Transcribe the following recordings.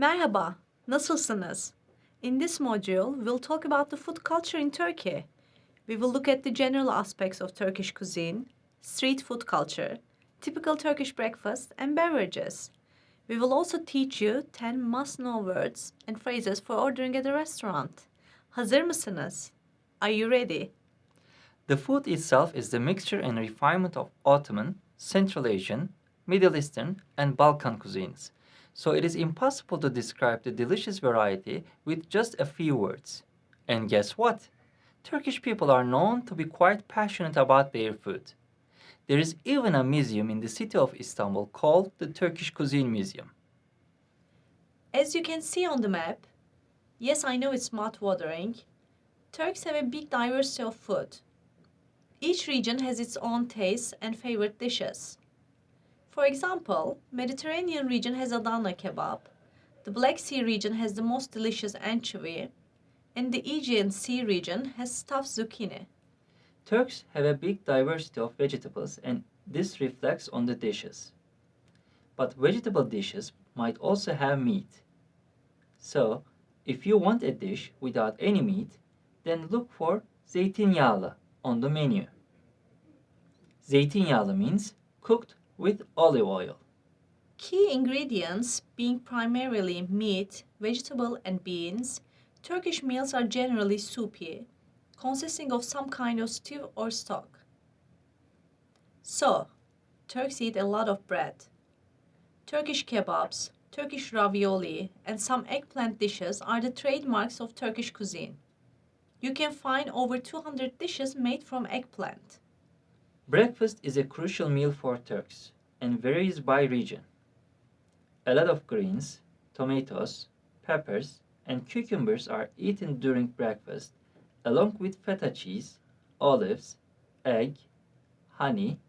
Merhaba, nasılsınız? In this module, we'll talk about the food culture in Turkey. We will look at the general aspects of Turkish cuisine, street food culture, typical Turkish breakfast, and beverages. We will also teach you 10 must-know words and phrases for ordering at a restaurant. Hazır mısınız? Are you ready? The food itself is the mixture and refinement of Ottoman, Central Asian, Middle Eastern, and Balkan cuisines, so it is impossible to describe the delicious variety with just a few words. And guess what? Turkish people are known to be quite passionate about their food. There is even a museum in the city of Istanbul called the Turkish Cuisine Museum. As you can see on the map, yes, I know it's mouth-watering, Turks have a big diversity of food. Each region has its own tastes and favorite dishes. For example, Mediterranean region has Adana kebab, the Black Sea region has the most delicious anchovy, and the Aegean Sea region has stuffed zucchini. Turks have a big diversity of vegetables and this reflects on the dishes. But vegetable dishes might also have meat. So, if you want a dish without any meat, then look for zeytinyağlı on the menu. Zeytinyağlı means cooked with olive oil. Key ingredients being primarily meat, vegetable, and beans, Turkish meals are generally soupy, consisting of some kind of stew or stock. So, Turks eat a lot of bread. Turkish kebabs, Turkish ravioli, and some eggplant dishes are the trademarks of Turkish cuisine. You can find over 200 dishes made from eggplant. Breakfast is a crucial meal for Turks and varies by region. A lot of greens, tomatoes, peppers, and cucumbers are eaten during breakfast, along with feta cheese, olives, egg, honey,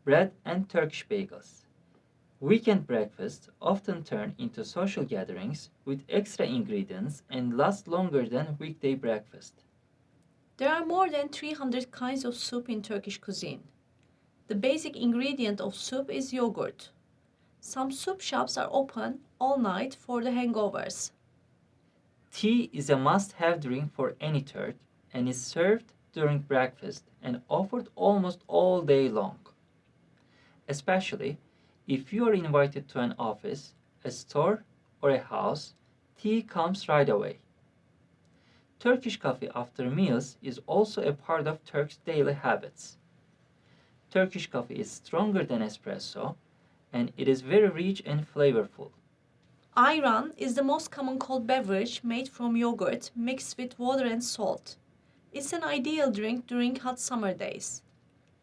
bread, and Turkish bagels. Weekend breakfasts often turn into social gatherings with extra ingredients and last longer than weekday breakfast. There are more than 300 kinds of soup in Turkish cuisine. The basic ingredient of soup is yogurt. Some soup shops are open all night for the hangovers. Tea is a must-have drink for any Turk and is served during breakfast and offered almost all day long. Especially if you are invited to an office, a store, or a house, tea comes right away. Turkish coffee after meals is also a part of Turks' daily habits. Turkish coffee is stronger than espresso and it is very rich and flavorful. Ayran is the most common cold beverage made from yogurt mixed with water and salt. It's an ideal drink during hot summer days.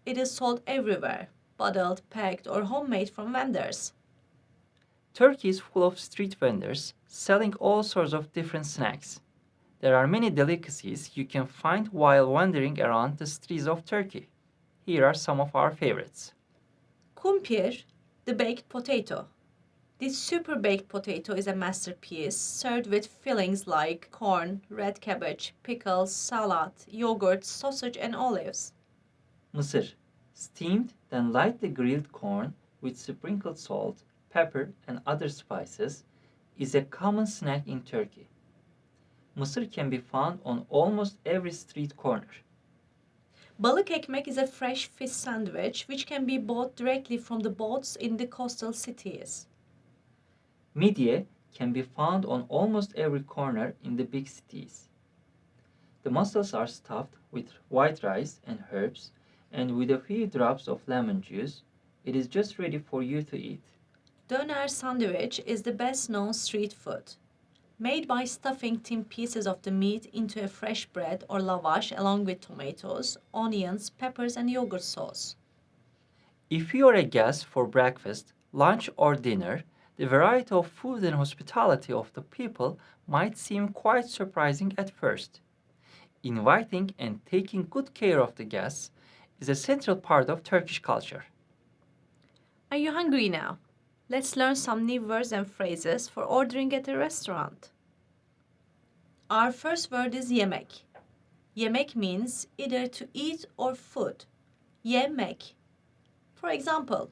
It is sold everywhere, bottled, packed, or homemade from vendors. Turkey is full of street vendors selling all sorts of different snacks. There are many delicacies you can find while wandering around the streets of Turkey. Here are some of our favorites. Kumpir, the baked potato. This super baked potato is a masterpiece, served with fillings like corn, red cabbage, pickles, salad, yogurt, sausage, and olives. Mısır, steamed then lightly grilled corn with sprinkled salt, pepper, and other spices, is a common snack in Turkey. Mısır can be found on almost every street corner. Balık ekmek is a fresh fish sandwich which can be bought directly from the boats in the coastal cities. Midye can be found on almost every corner in the big cities. The mussels are stuffed with white rice and herbs, and with a few drops of lemon juice, it is just ready for you to eat. Döner sandwich is the best known street food. Made by stuffing thin pieces of the meat into a fresh bread or lavash along with tomatoes, onions, peppers, and yogurt sauce. If you are a guest for breakfast, lunch, or dinner, the variety of food and hospitality of the people might seem quite surprising at first. Inviting and taking good care of the guests is a central part of Turkish culture. Are you hungry now? Let's learn some new words and phrases for ordering at a restaurant. Our first word is yemek. Yemek means either to eat or food. Yemek. For example,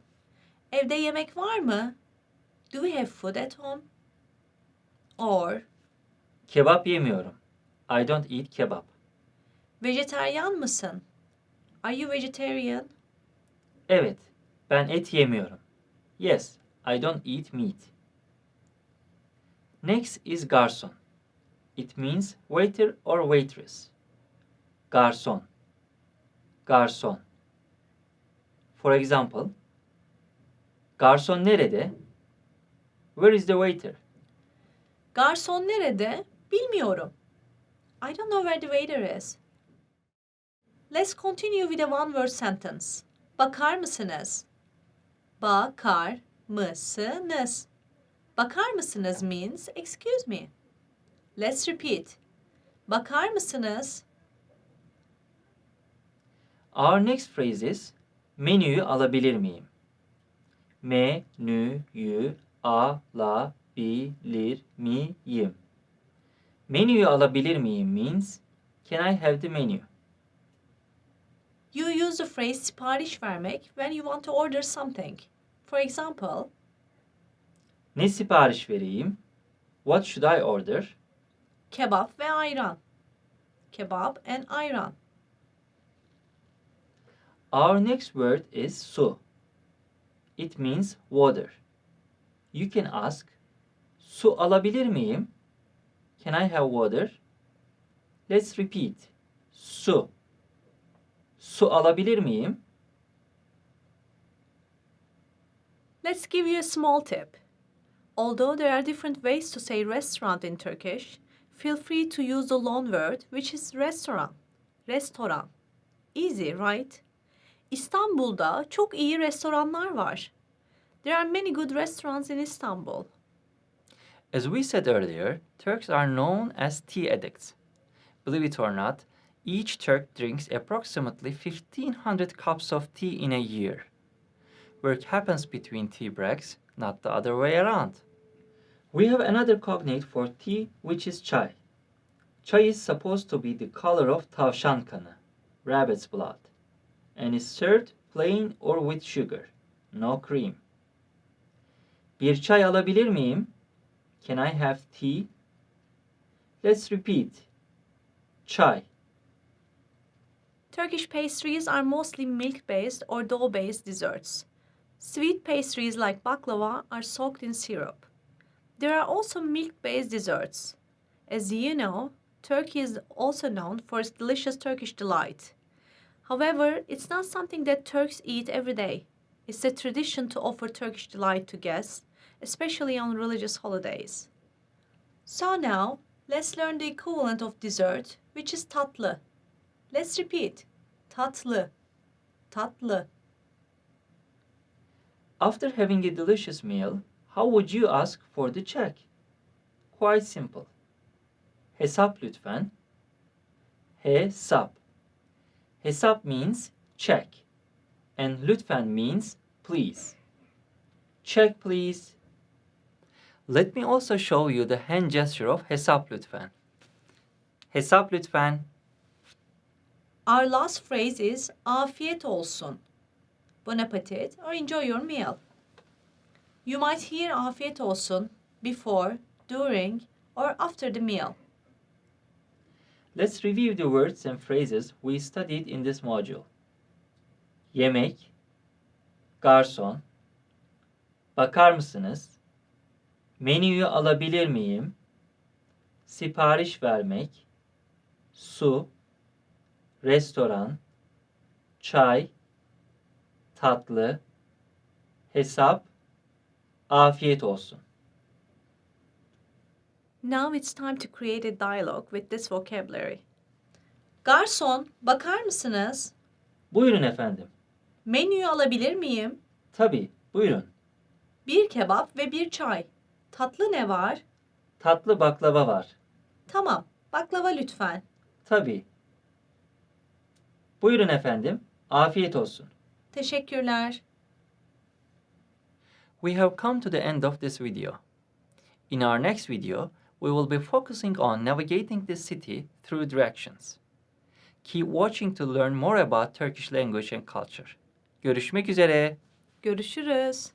evde yemek var mı? Do we have food at home? Or Kebap yemiyorum. I don't eat kebab. vejeteryan mısın? Are you vegetarian? Evet, ben et yemiyorum. Yes, I don't eat meat. Next is garson. It means waiter or waitress. Garson. Garson. For example, garson nerede? Where is the waiter? Garson nerede? Bilmiyorum. I don't know where the waiter is. Let's continue with a one-word sentence. Bakar mısınız? Bakar mısınız? Bakar mısınız means excuse me. Let's repeat. Bakar mısınız? Our next phrase is menüyü alabilir miyim? Menüyü alabilir miyim? Menüyü alabilir miyim means can I have the menu? You use the phrase sipariş vermek when you want to order something. For example, Ne sipariş vereyim? What should I order? kebap ve ayran. Kebap and ayran. Our next word is su. It means water. You can ask, su alabilir miyim? Can I have water? Let's repeat. Su. Su alabilir miyim? Let's give you a small tip. Although there are different ways to say restaurant in Turkish, feel free to use the loan word which is restaurant. Restoran. Easy, right? İstanbul'da çok iyi restoranlar var. There are many good restaurants in Istanbul. As we said earlier, Turks are known as tea addicts. Believe it or not, each Turk drinks approximately 1,500 cups of tea in a year. Work happens between tea breaks, not the other way around. We have another cognate for tea, which is chai. Chai is supposed to be the color of tavşan kanı, rabbit's blood, and is served plain or with sugar, no cream. Bir çay alabilir miyim? Can I have tea? Let's repeat. Chai. Turkish pastries are mostly milk-based or dough-based desserts. Sweet pastries like baklava are soaked in syrup. There are also milk-based desserts. As you know, Turkey is also known for its delicious Turkish delight. However, it's not something that Turks eat every day. It's a tradition to offer Turkish delight to guests, especially on religious holidays. So now, let's learn the equivalent of dessert, which is tatlı. Let's repeat. Tatlı. Tatlı. After having a delicious meal, how would you ask for the check? Quite simple. Hesap lütfen. Hesap. Hesap means check, and lütfen means please. Check please. Let me also show you the hand gesture of hesap lütfen. Hesap lütfen. Our last phrase is afiyet olsun. Bon appetit or enjoy your meal. You might hear afiyet olsun before, during, or after the meal. Let's review the words and phrases we studied in this module. Yemek, garson, bakar mısınız, menüyü alabilir miyim, sipariş vermek, su, restoran, çay, tatlı, hesap, afiyet olsun. Now it's time to create a dialogue with this vocabulary. Garson, bakar mısınız? Buyurun efendim. Menüyü alabilir miyim? Tabii, buyurun. Bir kebap ve bir çay. Tatlı ne var? Tatlı baklava var. Tamam, baklava lütfen. Tabii. Buyurun efendim, afiyet olsun. Teşekkürler. We have come to the end of this video. In our next video, we will be focusing on navigating the city through directions. Keep watching to learn more about Turkish language and culture. Görüşmek üzere. Görüşürüz.